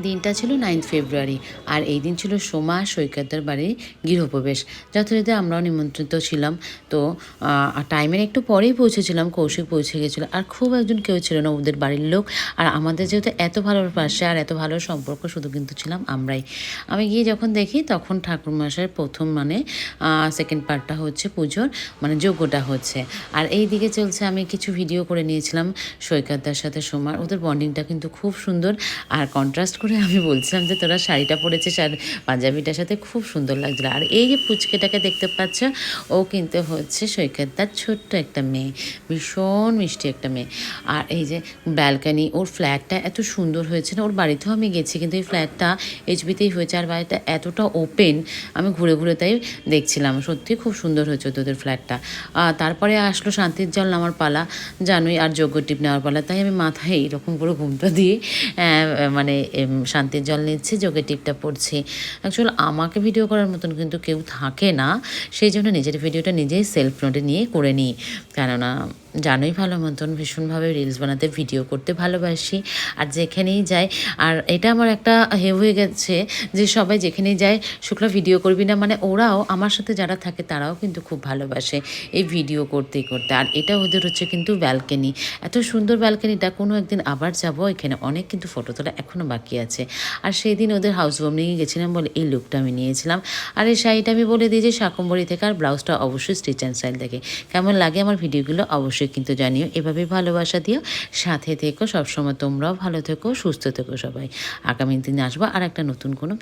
দিনটা ছিল 9 ফেব্রুয়ারি আর এই দিন ছিল সোমা সৈকতদার বাড়ির গৃহপ্রবেশ। যথারীতি আমরাও নিমন্ত্রিত ছিলাম। তো টাইমের একটু পরেই পৌঁছেছিলাম, কৌশিক পৌঁছে গেছিলো। আর খুব একজন কেউ ছিল না ওদের বাড়ির লোক। আর আমাদের যেহেতু এত ভালোবাসে আর এত ভালো সম্পর্ক, শুধু কিন্তু ছিলাম আমরাই। আমি গিয়ে যখন দেখি তখন ঠাকুরমশাইয়ের প্রথম সেকেন্ড পার্টটা হচ্ছে পুজোর, যজ্ঞটা হচ্ছে। আর এই দিকে চলছে, আমি কিছু ভিডিও করে নিয়েছিলাম সৈকতদার সাথে সোমার। ওদের বন্ডিংটা কিন্তু খুব সুন্দর। আর কন্ট্রাস্ট করে আমি বলছিলাম যে তোরা শাড়িটা পরেছিস আর পাঞ্জাবিটার সাথে খুব সুন্দর লাগছিল। আর এই যে পুচকেটাকে দেখতে পাচ্ছ, ও কিন্তু হচ্ছে সৈকতদার ছোট্ট একটা মেয়ে, ভীষণ মিষ্টি একটা মেয়ে। আর এই যে ব্যালকানি, ওর ফ্ল্যাটটা এত সুন্দর হয়েছে না। ওর বাড়িতেও আমি গেছি, কিন্তু এই ফ্ল্যাটটা এইচবিতেই হয়েছে। আর বাড়িটা এতটা ওপেন, আমি ঘুরে ঘুরে তাই দেখছিলাম। সত্যি খুব সুন্দর হয়েছে তোদের ফ্ল্যাটটা। তারপরে আসলো শান্তির জল নামার পালা, জানোই, আর যজ্ঞ টিপ নেওয়ার পালা। তাই আমি মাথায় এরকম করে ঘুমটা দিয়ে শান্তির জল নিচ্ছি, যোগের টিপটা পড়ছি। অ্যাকচুয়ালি আমাকে ভিডিও করার মতন কিন্তু কেউ থাকে না, সেই জন্য নিজের ভিডিওটা নিজেই সেলফ নোটে নিয়ে করে নিই। কেননা জানোই ভালো মতন ভীষণভাবে রিলস বানাতে, ভিডিও করতে ভালোবাসি। আর যেখানেই যাই, আর এটা আমার একটা হয়ে গেছে যে সবাই যেখানেই যায়, শুক্লা ভিডিও করবি না, ওরাও আমার সাথে যারা থাকে তারাও কিন্তু খুব ভালোবাসে এই ভিডিও করতে করতে। আর এটা ওদের হচ্ছে কিন্তু ব্যালকনি, এত সুন্দর ব্যালকনিটা। কোনো একদিন আবার যাব, এখানে অনেক কিন্তু ফটো তোলা এখনও বাকি আছে। আর সেই দিন ওদের হাউস ওয়ার্মিংয়ে গেছিলাম বলে এই লুকটা আমি নিয়েছিলাম। আর এই শাড়িটা আমি বলে দিই যে শাকম্বরি থেকে, আর ব্লাউজটা অবশ্যই স্টিচ অ্যান্ড স্টাইল থেকে। কেমন লাগে আমার ভিডিওগুলো অবশ্যই কিন্তু জানিও, এভাবে ভালোবাসা দিও, সাথে থেকো সবসময়। তোমরাও ভালো থেকো, সুস্থ থেকো সবাই। আগামী দিন আসবো আর একটা নতুন কোনো